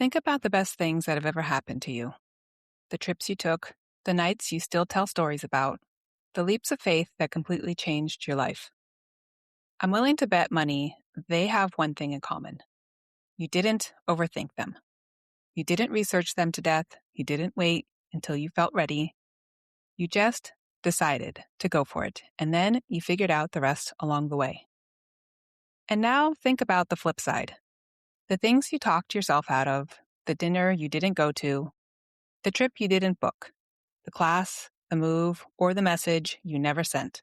Think about the best things that have ever happened to you. The trips you took, the nights you still tell stories about, the leaps of faith that completely changed your life. I'm willing to bet money they have one thing in common. You didn't overthink them. You didn't research them to death. You didn't wait until you felt ready. You just decided to go for it, and then you figured out the rest along the way. And now think about the flip side. The things you talked yourself out of, the dinner you didn't go to, the trip you didn't book, the class, the move, or the message you never sent.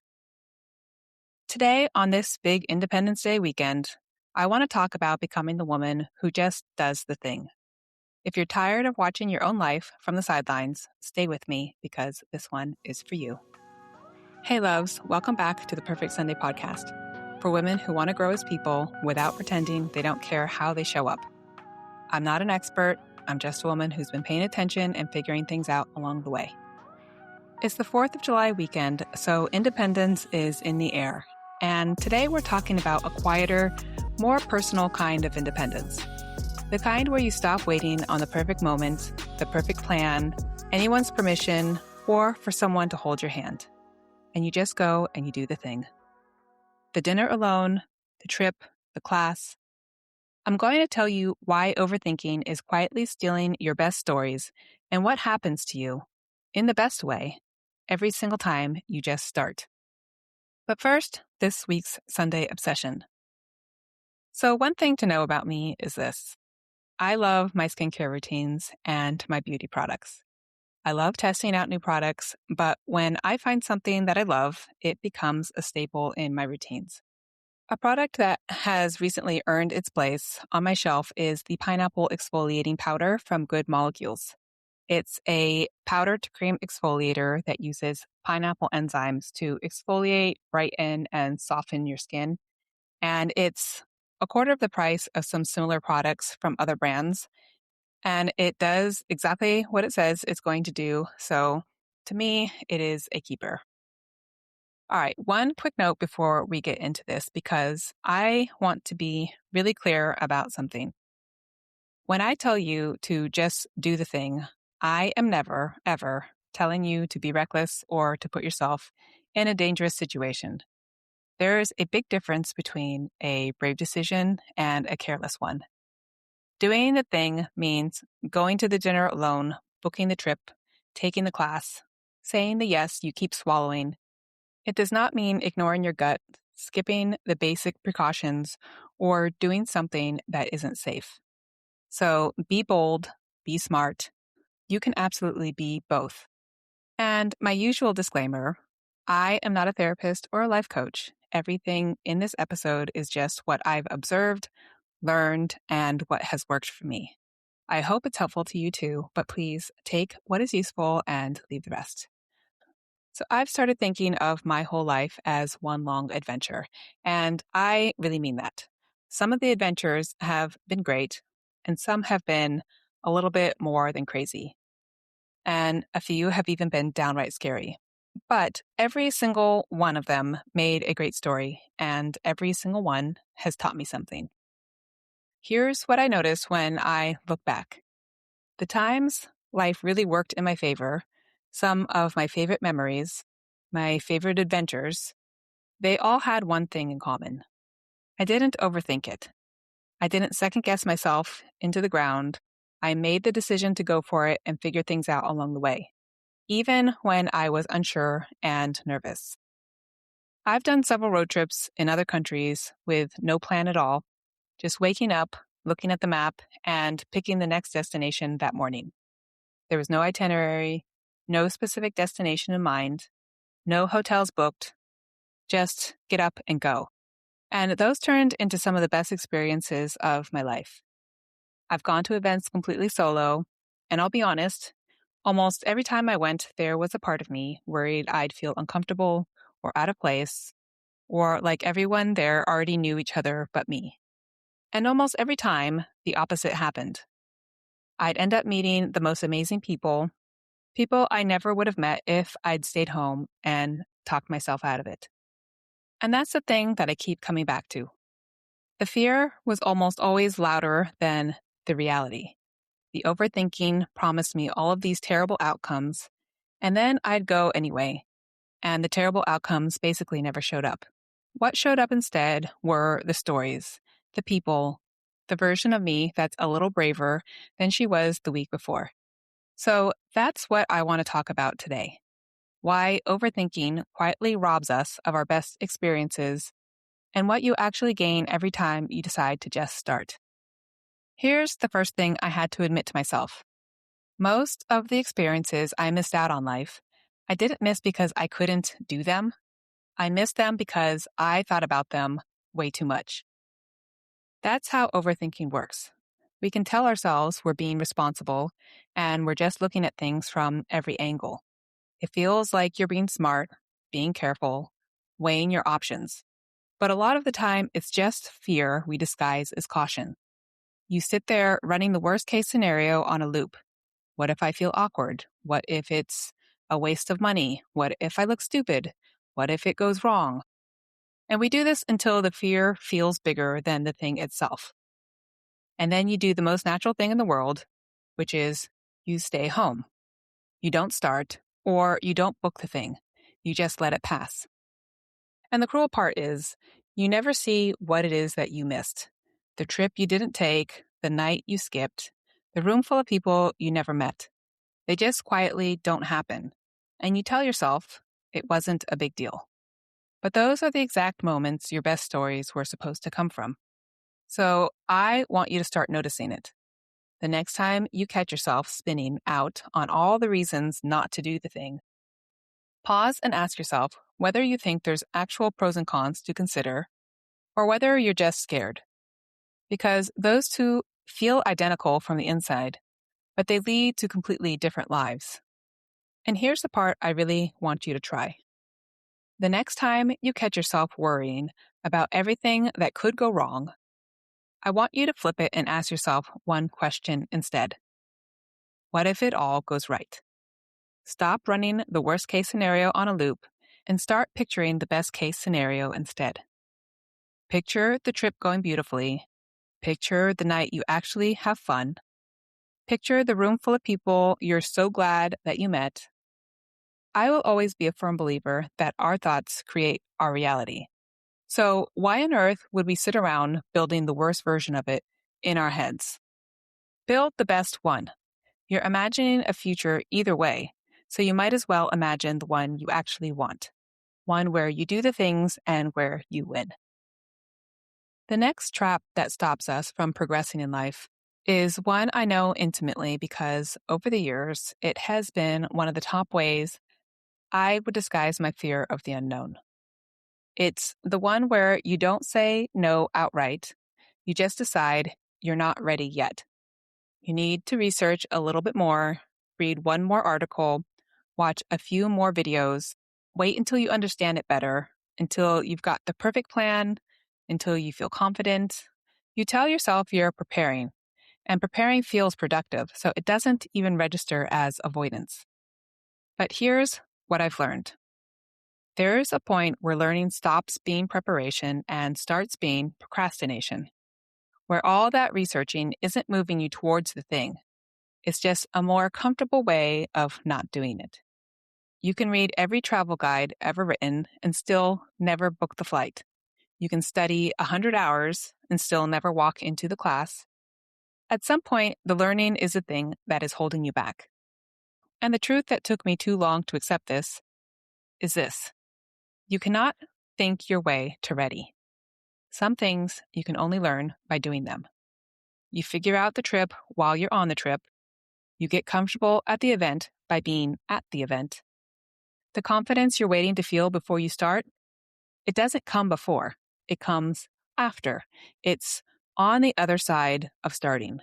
Today, on this big Independence Day weekend, I want to talk about becoming the woman who just does the thing. If you're tired of watching your own life from the sidelines, stay with me because this one is for you. Hey loves, welcome back to the Purfect Sunday Podcast for women who want to grow as people without pretending they don't care how they show up. I'm not an expert. I'm just a woman who's been paying attention and figuring things out along the way. It's the 4th of July weekend, so independence is in the air. And today we're talking about a quieter, more personal kind of independence. The kind where you stop waiting on the perfect moment, the perfect plan, anyone's permission, or for someone to hold your hand. And you just go and you do the thing. The dinner alone, the trip, the class. I'm going to tell you why overthinking is quietly stealing your best stories and what happens to you, in the best way, every single time you just start. But first, this week's Sunday obsession. So one thing to know about me is this. I love my skincare routines and my beauty products. I love testing out new products, but when I find something that I love, it becomes a staple in my routines. A product that has recently earned its place on my shelf is the pineapple exfoliating powder from Good Molecules. It's a powder to cream exfoliator that uses pineapple enzymes to exfoliate, brighten, and soften your skin. And it's a quarter of the price of some similar products from other brands. And it does exactly what it says it's going to do. So to me, it is a keeper. All right, one quick note before we get into this, because I want to be really clear about something. When I tell you to just do the thing, I am never, ever telling you to be reckless or to put yourself in a dangerous situation. There's a big difference between a brave decision and a careless one. Doing the thing means going to the dinner alone, booking the trip, taking the class, saying the yes you keep swallowing. It does not mean ignoring your gut, skipping the basic precautions, or doing something that isn't safe. So be bold, be smart. You can absolutely be both. And my usual disclaimer, I am not a therapist or a life coach. Everything in this episode is just what I've observed, learned, and what has worked for me. I hope it's helpful to you too, but please take what is useful and leave the rest. So I've started thinking of my whole life as one long adventure, and I really mean that. Some of the adventures have been great, and some have been a little bit more than crazy. And a few have even been downright scary. But every single one of them made a great story, and every single one has taught me something. Here's what I notice when I look back. The times life really worked in my favor, some of my favorite memories, my favorite adventures, they all had one thing in common. I didn't overthink it. I didn't second guess myself into the ground. I made the decision to go for it and figure things out along the way, even when I was unsure and nervous. I've done several road trips in other countries with no plan at all, just waking up, looking at the map, and picking the next destination that morning. There was no itinerary, no specific destination in mind, no hotels booked, just get up and go. And those turned into some of the best experiences of my life. I've gone to events completely solo, and I'll be honest, almost every time I went, there was a part of me worried I'd feel uncomfortable or out of place, or like everyone there already knew each other but me. And almost every time, the opposite happened. I'd end up meeting the most amazing people I never would have met if I'd stayed home and talked myself out of it. And that's the thing that I keep coming back to. The fear was almost always louder than the reality. The overthinking promised me all of these terrible outcomes, and then I'd go anyway, and the terrible outcomes basically never showed up. What showed up instead were the stories, the people, the version of me that's a little braver than she was the week before. So that's what I want to talk about today. Why overthinking quietly robs us of our best experiences and what you actually gain every time you decide to just start. Here's the first thing I had to admit to myself. Most of the experiences I missed out on life, I didn't miss because I couldn't do them. I missed them because I thought about them way too much. That's how overthinking works. We can tell ourselves we're being responsible and we're just looking at things from every angle. It feels like you're being smart, being careful, weighing your options. But a lot of the time, it's just fear we disguise as caution. You sit there running the worst case scenario on a loop. What if I feel awkward? What if it's a waste of money? What if I look stupid? What if it goes wrong? And we do this until the fear feels bigger than the thing itself. And then you do the most natural thing in the world, which is you stay home. You don't start, or you don't book the thing. You just let it pass. And the cruel part is, you never see what it is that you missed. The trip you didn't take, the night you skipped, the room full of people you never met. They just quietly don't happen. And you tell yourself it wasn't a big deal. But those are the exact moments your best stories were supposed to come from. So I want you to start noticing it. The next time you catch yourself spinning out on all the reasons not to do the thing, pause and ask yourself whether you think there's actual pros and cons to consider or whether you're just scared. Because those two feel identical from the inside, but they lead to completely different lives. And here's the part I really want you to try. The next time you catch yourself worrying about everything that could go wrong, I want you to flip it and ask yourself one question instead. What if it all goes right? Stop running the worst case scenario on a loop and start picturing the best case scenario instead. Picture the trip going beautifully. Picture the night you actually have fun. Picture the room full of people you're so glad that you met. I will always be a firm believer that our thoughts create our reality. So why on earth would we sit around building the worst version of it in our heads? Build the best one. You're imagining a future either way, so you might as well imagine the one you actually want. One where you do the things and where you win. The next trap that stops us from progressing in life is one I know intimately because over the years, it has been one of the top ways I would disguise my fear of the unknown. It's the one where you don't say no outright. You just decide you're not ready yet. You need to research a little bit more, read one more article, watch a few more videos, wait until you understand it better, until you've got the perfect plan, until you feel confident. You tell yourself you're preparing, and preparing feels productive, so it doesn't even register as avoidance. But here's what I've learned. There's a point where learning stops being preparation and starts being procrastination, where all that researching isn't moving you towards the thing. It's just a more comfortable way of not doing it. You can read every travel guide ever written and still never book the flight. You can study 100 hours and still never walk into the class. At some point, the learning is the thing that is holding you back. And the truth that took me too long to accept this is this. You cannot think your way to ready. Some things you can only learn by doing them. You figure out the trip while you're on the trip. You get comfortable at the event by being at the event. The confidence you're waiting to feel before you start, it doesn't come before. It comes after. It's on the other side of starting.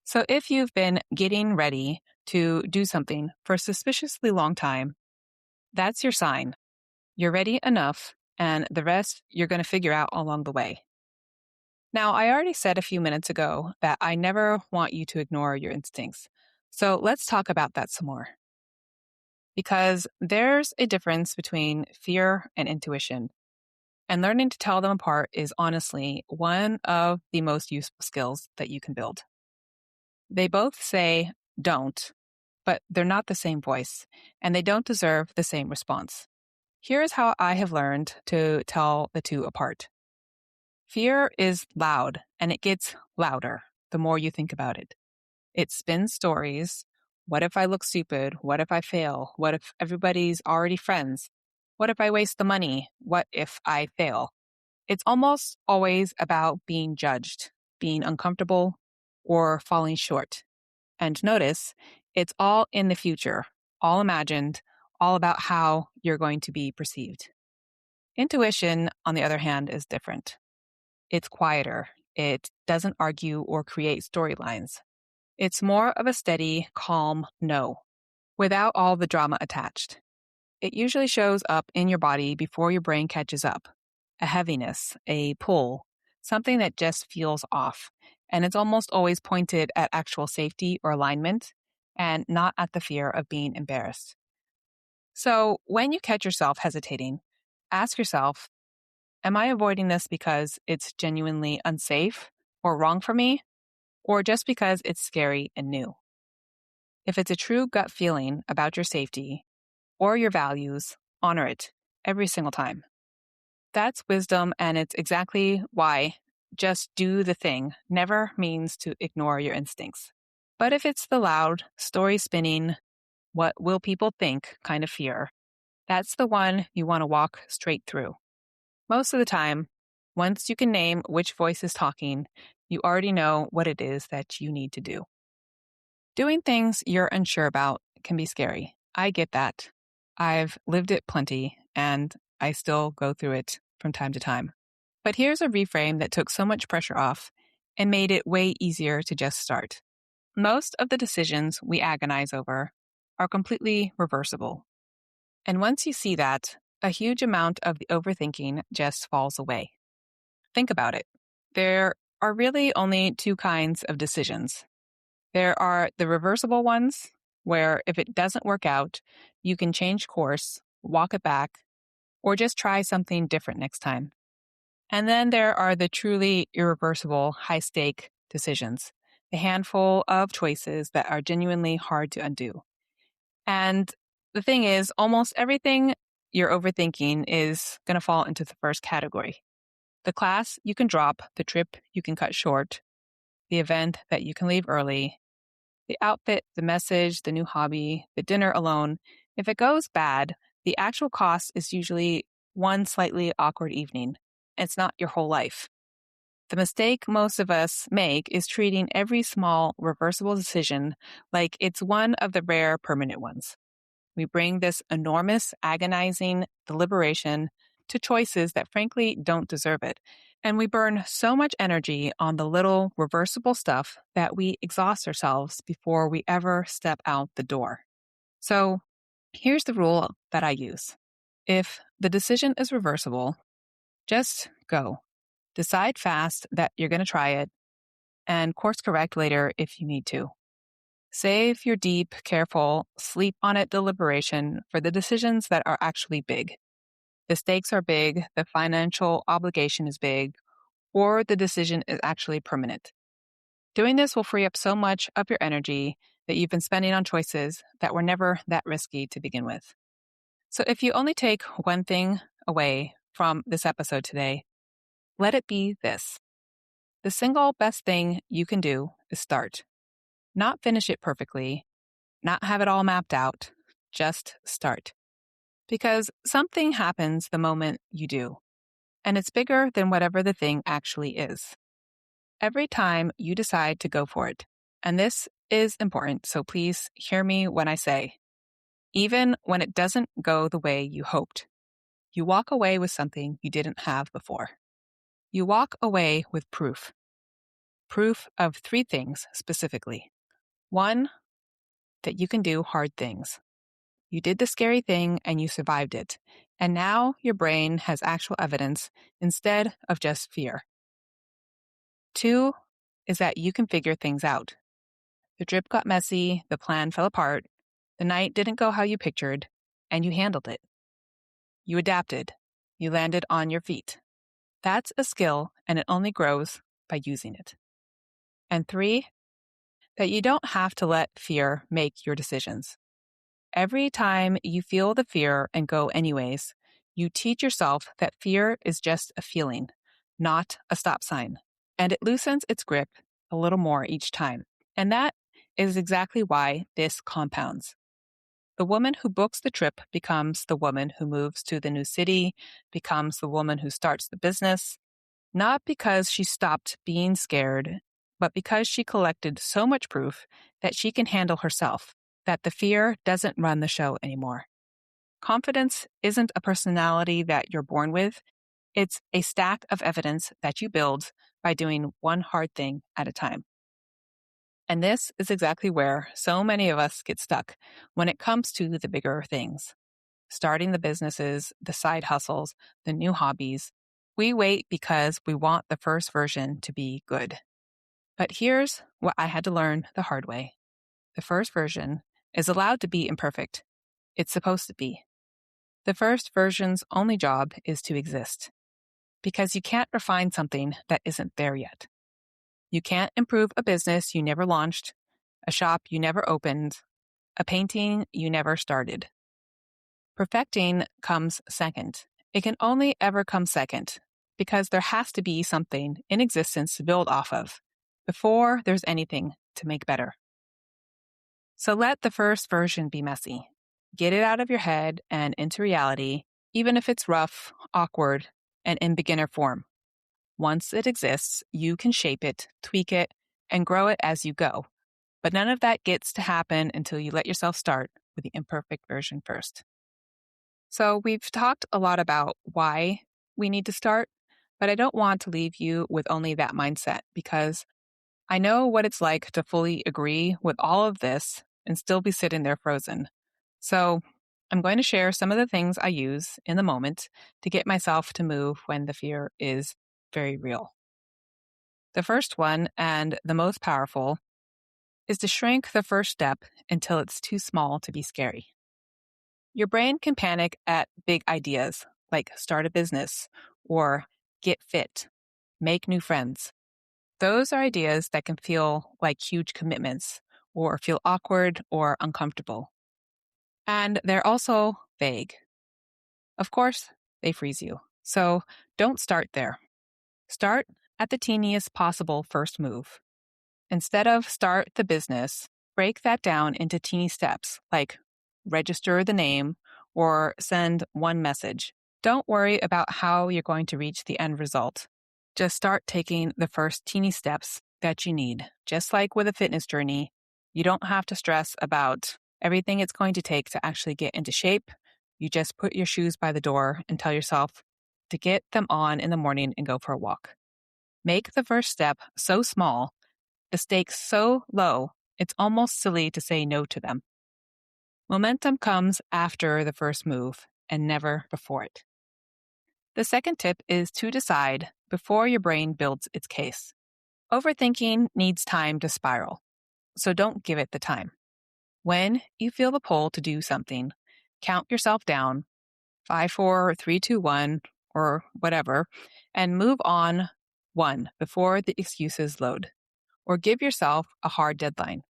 So if you've been getting ready to do something for a suspiciously long time, that's your sign. You're ready enough, and the rest you're going to figure out along the way. Now, I already said a few minutes ago that I never want you to ignore your instincts. So let's talk about that some more. Because there's a difference between fear and intuition. And learning to tell them apart is honestly one of the most useful skills that you can build. They both say don't, but they're not the same voice, and they don't deserve the same response. Here is how I have learned to tell the two apart. Fear is loud, and it gets louder the more you think about it. It spins stories. What if I look stupid? What if I fail? What if everybody's already friends? What if I waste the money? What if I fail? It's almost always about being judged, being uncomfortable, or falling short. And notice, it's all in the future, all imagined, all about how you're going to be perceived. Intuition, on the other hand, is different. It's quieter. It doesn't argue or create storylines. It's more of a steady, calm no, without all the drama attached. It usually shows up in your body before your brain catches up. A heaviness, a pull, something that just feels off. And it's almost always pointed at actual safety or alignment and not at the fear of being embarrassed. So when you catch yourself hesitating, ask yourself, am I avoiding this because it's genuinely unsafe or wrong for me, or just because it's scary and new? If it's a true gut feeling about your safety or your values, honor it every single time. That's wisdom, and it's exactly why just do the thing never means to ignore your instincts. But if it's the loud, story spinning, what will people think kind of fear, that's the one you want to walk straight through. Most of the time, once you can name which voice is talking, you already know what it is that you need to do. Doing things you're unsure about can be scary. I get that. I've lived it plenty, and I still go through it from time to time. But here's a reframe that took so much pressure off and made it way easier to just start. Most of the decisions we agonize over are completely reversible. And once you see that, a huge amount of the overthinking just falls away. Think about it. There are really only two kinds of decisions. There are the reversible ones, where if it doesn't work out, you can change course, walk it back, or just try something different next time. And then there are the truly irreversible, high-stake decisions, a handful of choices that are genuinely hard to undo. And the thing is, almost everything you're overthinking is going to fall into the first category. The class you can drop, the trip you can cut short, the event that you can leave early, the outfit, the message, the new hobby, the dinner alone. If it goes bad, the actual cost is usually one slightly awkward evening. It's not your whole life. The mistake most of us make is treating every small reversible decision like it's one of the rare permanent ones. We bring this enormous, agonizing deliberation to choices that frankly don't deserve it. And we burn so much energy on the little reversible stuff that we exhaust ourselves before we ever step out the door. So here's the rule that I use. If the decision is reversible, just go. Decide fast that you're going to try it and course correct later if you need to. Save your deep, careful, sleep on it deliberation for the decisions that are actually big. The stakes are big, the financial obligation is big, or the decision is actually permanent. Doing this will free up so much of your energy that you've been spending on choices that were never that risky to begin with. So if you only take one thing away from this episode today, let it be this. The single best thing you can do is start. Not finish it perfectly, not have it all mapped out, just start. Because something happens the moment you do, and it's bigger than whatever the thing actually is. Every time you decide to go for it, and this is important, so please hear me when I say, even when it doesn't go the way you hoped, you walk away with something you didn't have before. You walk away with proof. Proof of three things specifically. One, that you can do hard things. You did the scary thing and you survived it. And now your brain has actual evidence instead of just fear. Two is that you can figure things out. The trip got messy, the plan fell apart, the night didn't go how you pictured, and you handled it. You adapted. You landed on your feet. That's a skill, and it only grows by using it. And three, that you don't have to let fear make your decisions. Every time you feel the fear and go anyways, you teach yourself that fear is just a feeling, not a stop sign, and it loosens its grip a little more each time. And that is exactly why this compounds. The woman who books the trip becomes the woman who moves to the new city, becomes the woman who starts the business, not because she stopped being scared, but because she collected so much proof that she can handle herself, that the fear doesn't run the show anymore. Confidence isn't a personality that you're born with. It's a stack of evidence that you build by doing one hard thing at a time. And this is exactly where so many of us get stuck when it comes to the bigger things. Starting the businesses, the side hustles, the new hobbies. We wait because we want the first version to be good. But here's what I had to learn the hard way. The first version is allowed to be imperfect. It's supposed to be. The first version's only job is to exist. Because you can't refine something that isn't there yet. You can't improve a business you never launched, a shop you never opened, a painting you never started. Perfecting comes second. It can only ever come second because there has to be something in existence to build off of before there's anything to make better. So let the first version be messy. Get it out of your head and into reality, even if it's rough, awkward, and in beginner form. Once it exists, you can shape it, tweak it, and grow it as you go. But none of that gets to happen until you let yourself start with the imperfect version first. So we've talked a lot about why we need to start, but I don't want to leave you with only that mindset because I know what it's like to fully agree with all of this and still be sitting there frozen. So I'm going to share some of the things I use in the moment to get myself to move when the fear is very real. The first one, and the most powerful, is to shrink the first step until it's too small to be scary. Your brain can panic at big ideas like start a business or get fit, make new friends. Those are ideas that can feel like huge commitments or feel awkward or uncomfortable. And they're also vague. Of course, they freeze you. So don't start there. Start at the teeniest possible first move. Instead of start the business, break that down into teeny steps like register the name or send one message. Don't worry about how you're going to reach the end result. Just start taking the first teeny steps that you need. Just like with a fitness journey, you don't have to stress about everything it's going to take to actually get into shape. You just put your shoes by the door and tell yourself to get them on in the morning and go for a walk. Make the first step so small, the stakes so low, it's almost silly to say no to them. Momentum comes after the first move and never before it. The second tip is to decide before your brain builds its case. Overthinking needs time to spiral, so don't give it the time. When you feel the pull to do something, count yourself down, 5, 4, 3, 2, 1, or whatever, and move on one before the excuses load. Or give yourself a hard deadline.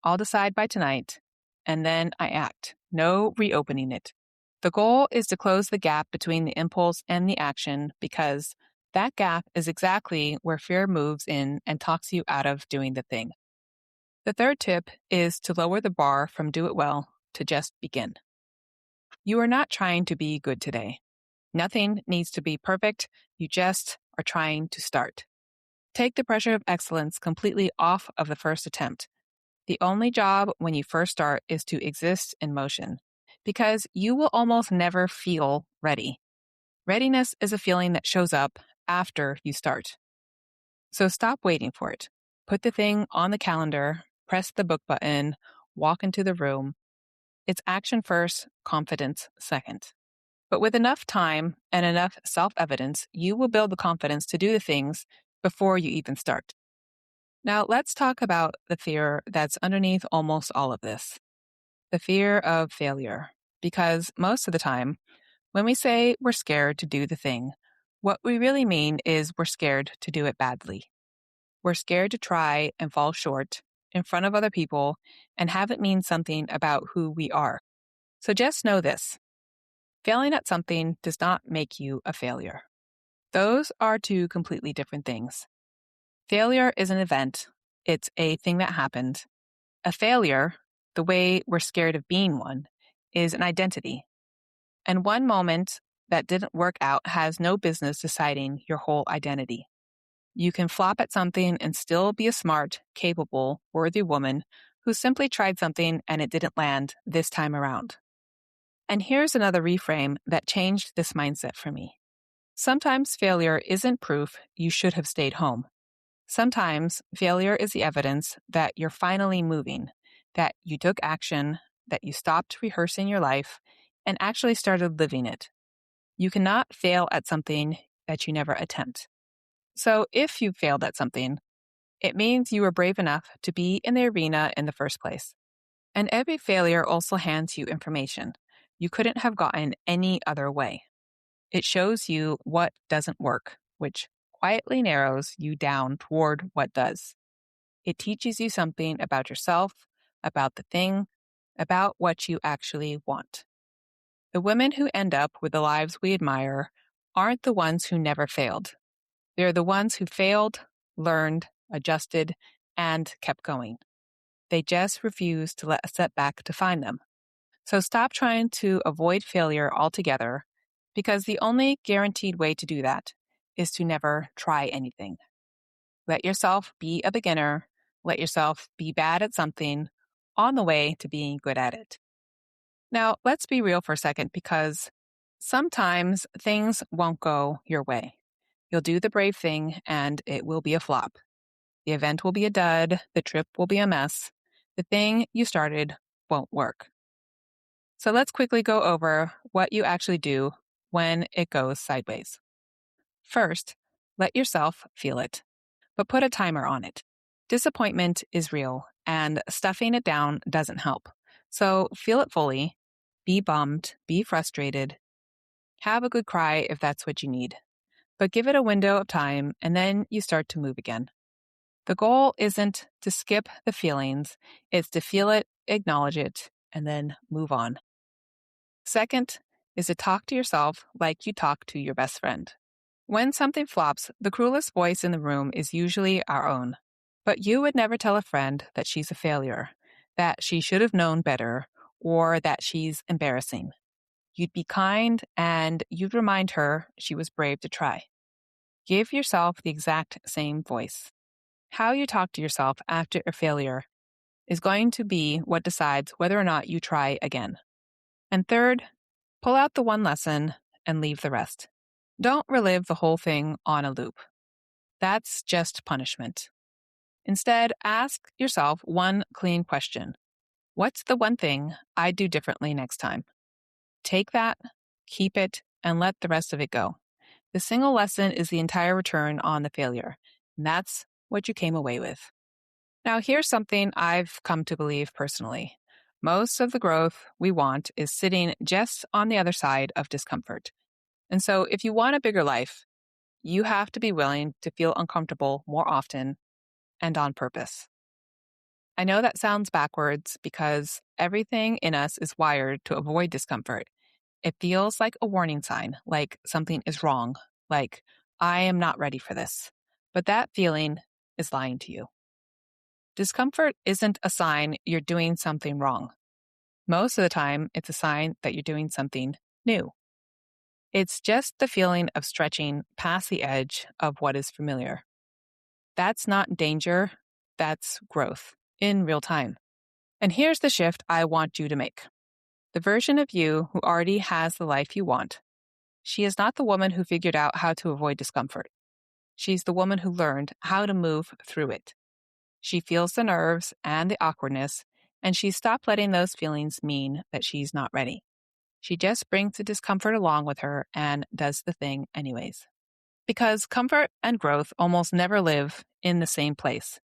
I'll decide by tonight, and then I act. No reopening it. The goal is to close the gap between the impulse and the action because that gap is exactly where fear moves in and talks you out of doing the thing. The third tip is to lower the bar from do it well to just begin. You are not trying to be good today. Nothing needs to be perfect. You just are trying to start. Take the pressure of excellence completely off of the first attempt. The only job when you first start is to exist in motion because you will almost never feel ready. Readiness is a feeling that shows up after you start. So stop waiting for it. Put the thing on the calendar, press the book button, walk into the room. It's action first, confidence second. But with enough time and enough self-evidence, you will build the confidence to do the things before you even start. Now, let's talk about the fear that's underneath almost all of this. The fear of failure. Because most of the time, when we say we're scared to do the thing, what we really mean is we're scared to do it badly. We're scared to try and fall short, in front of other people and have it mean something about who we are. So just know this. Failing at something does not make you a failure. Those are two completely different things. Failure is an event. It's a thing that happened. A failure, the way we're scared of being one, is an identity. And one moment that didn't work out has no business deciding your whole identity. You can flop at something and still be a smart, capable, worthy woman who simply tried something and it didn't land this time around. And here's another reframe that changed this mindset for me. Sometimes failure isn't proof you should have stayed home. Sometimes failure is the evidence that you're finally moving, that you took action, that you stopped rehearsing your life and actually started living it. You cannot fail at something that you never attempt. So if you failed at something, it means you were brave enough to be in the arena in the first place. And every failure also hands you information you couldn't have gotten any other way. It shows you what doesn't work, which quietly narrows you down toward what does. It teaches you something about yourself, about the thing, about what you actually want. The women who end up with the lives we admire aren't the ones who never failed. They're the ones who failed, learned, adjusted, and kept going. They just refuse to let a setback define them. So stop trying to avoid failure altogether, because the only guaranteed way to do that is to never try anything. Let yourself be a beginner. Let yourself be bad at something on the way to being good at it. Now, let's be real for a second, because sometimes things won't go your way. You'll do the brave thing and it will be a flop. The event will be a dud. The trip will be a mess. The thing you started won't work. So let's quickly go over what you actually do when it goes sideways. First, let yourself feel it, but put a timer on it. Disappointment is real, and stuffing it down doesn't help. So feel it fully, be bummed, be frustrated, have a good cry if that's what you need. But give it a window of time, and then you start to move again. The goal isn't to skip the feelings, it's to feel it, acknowledge it, and then move on. Second is to talk to yourself like you talk to your best friend. When something flops, the cruelest voice in the room is usually our own. But you would never tell a friend that she's a failure, that she should have known better, or that she's embarrassing. You'd be kind and you'd remind her she was brave to try. Give yourself the exact same voice. How you talk to yourself after a failure is going to be what decides whether or not you try again. And third, pull out the one lesson and leave the rest. Don't relive the whole thing on a loop. That's just punishment. Instead, ask yourself one clean question. What's the one thing I'd do differently next time? Take that, keep it, and let the rest of it go. The single lesson is the entire return on the failure, and that's what you came away with. Now, here's something I've come to believe personally. Most of the growth we want is sitting just on the other side of discomfort. And so if you want a bigger life, you have to be willing to feel uncomfortable more often and on purpose. I know that sounds backwards because everything in us is wired to avoid discomfort. It feels like a warning sign, like something is wrong, like I am not ready for this. But that feeling is lying to you. Discomfort isn't a sign you're doing something wrong. Most of the time, it's a sign that you're doing something new. It's just the feeling of stretching past the edge of what is familiar. That's not danger, that's growth in real time. And here's the shift I want you to make. The version of you who already has the life you want, she is not the woman who figured out how to avoid discomfort. She's the woman who learned how to move through it. She feels the nerves and the awkwardness, and she stopped letting those feelings mean that she's not ready. She just brings the discomfort along with her and does the thing anyways. Because comfort and growth almost never live in the same place.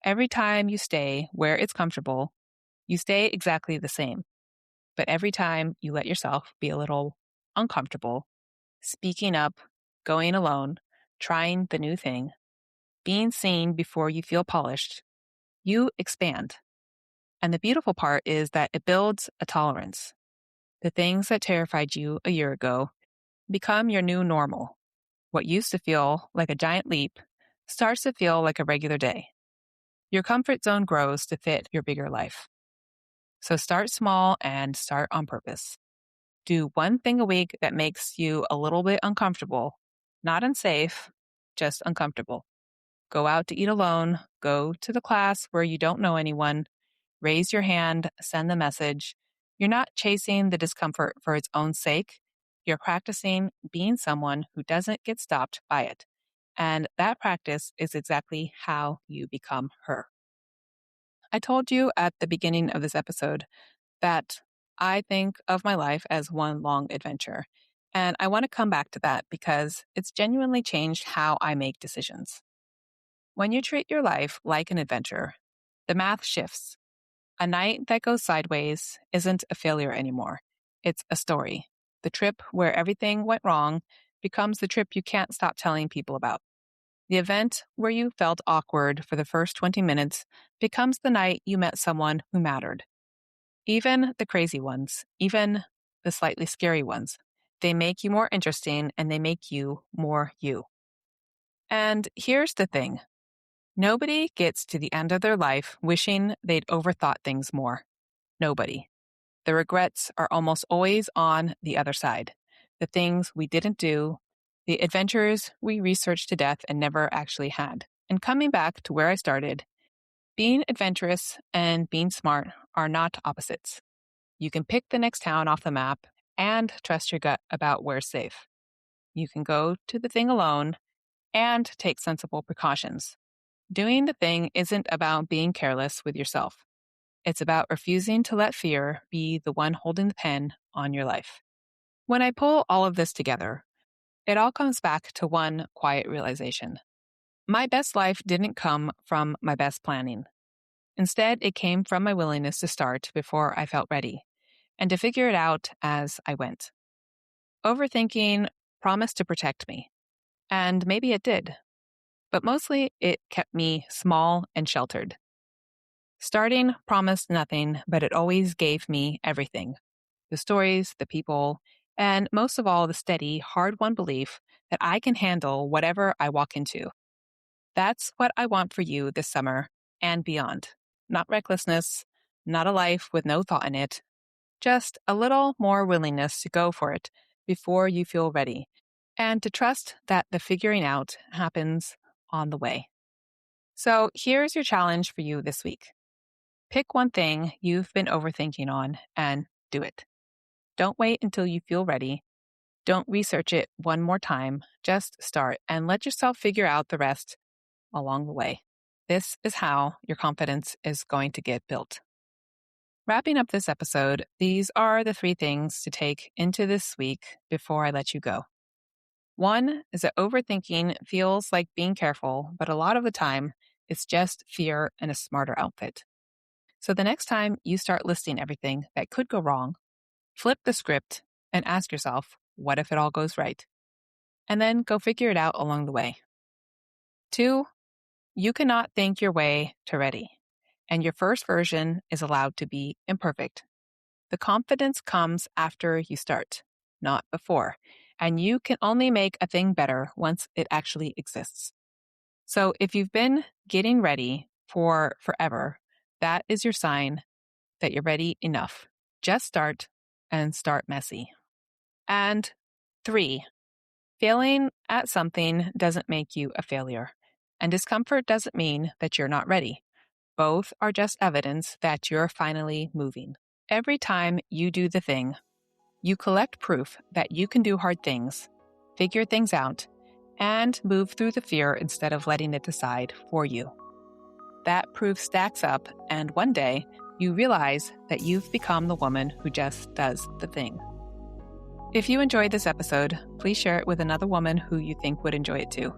Every time you stay where it's comfortable, you stay exactly the same. But every time you let yourself be a little uncomfortable, speaking up, going alone, trying the new thing, being seen before you feel polished, you expand. And the beautiful part is that it builds a tolerance. The things that terrified you a year ago become your new normal. What used to feel like a giant leap starts to feel like a regular day. Your comfort zone grows to fit your bigger life. So start small and start on purpose. Do one thing a week that makes you a little bit uncomfortable, not unsafe, just uncomfortable. Go out to eat alone, go to the class where you don't know anyone, raise your hand, send the message. You're not chasing the discomfort for its own sake. You're practicing being someone who doesn't get stopped by it. And that practice is exactly how you become her. I told you at the beginning of this episode that I think of my life as one long adventure. And I want to come back to that because it's genuinely changed how I make decisions. When you treat your life like an adventure, the math shifts. A night that goes sideways isn't a failure anymore. It's a story. The trip where everything went wrong becomes the trip you can't stop telling people about. The event where you felt awkward for the first 20 minutes becomes the night you met someone who mattered. Even the crazy ones, even the slightly scary ones, they make you more interesting and they make you more you. And here's the thing. Nobody gets to the end of their life wishing they'd overthought things more. Nobody. The regrets are almost always on the other side. The things we didn't do, the adventures we researched to death and never actually had. And coming back to where I started, being adventurous and being smart are not opposites. You can pick the next town off the map and trust your gut about where's safe. You can go to the thing alone and take sensible precautions. Doing the thing isn't about being careless with yourself. It's about refusing to let fear be the one holding the pen on your life. When I pull all of this together, it all comes back to one quiet realization. My best life didn't come from my best planning. Instead, it came from my willingness to start before I felt ready and to figure it out as I went. Overthinking promised to protect me, and maybe it did. But mostly it kept me small and sheltered. Starting promised nothing, but it always gave me everything. The stories, the people, and most of all, the steady, hard-won belief that I can handle whatever I walk into. That's what I want for you this summer and beyond. Not recklessness, not a life with no thought in it, just a little more willingness to go for it before you feel ready, and to trust that the figuring out happens on the way. So here's your challenge for you this week. Pick one thing you've been overthinking on and do it. Don't wait until you feel ready. Don't research it one more time. Just start and let yourself figure out the rest along the way. This is how your confidence is going to get built. Wrapping up this episode, these are the 3 things to take into this week before I let you go. 1 is that overthinking feels like being careful, but a lot of the time, it's just fear in a smarter outfit. So the next time you start listing everything that could go wrong, flip the script and ask yourself, what if it all goes right? And then go figure it out along the way. 2, you cannot think your way to ready, and your first version is allowed to be imperfect. The confidence comes after you start, not before. And you can only make a thing better once it actually exists. So if you've been getting ready for forever, that is your sign that you're ready enough. Just start and start messy. And 3, failing at something doesn't make you a failure. And discomfort doesn't mean that you're not ready. Both are just evidence that you're finally moving. Every time you do the thing, you collect proof that you can do hard things, figure things out, and move through the fear instead of letting it decide for you. That proof stacks up, and one day you realize that you've become the woman who just does the thing. If you enjoyed this episode, please share it with another woman who you think would enjoy it too.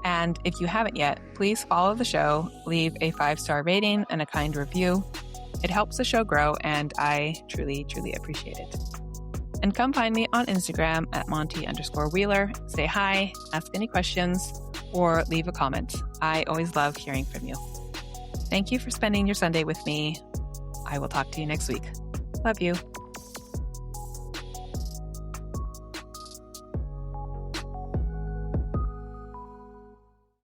And if you haven't yet, please follow the show, leave a 5-star rating and a kind review. It helps the show grow, and I truly, truly appreciate it. And come find me on Instagram at Monty_Wheeler. Say hi, ask any questions, or leave a comment. I always love hearing from you. Thank you for spending your Sunday with me. I will talk to you next week. Love you.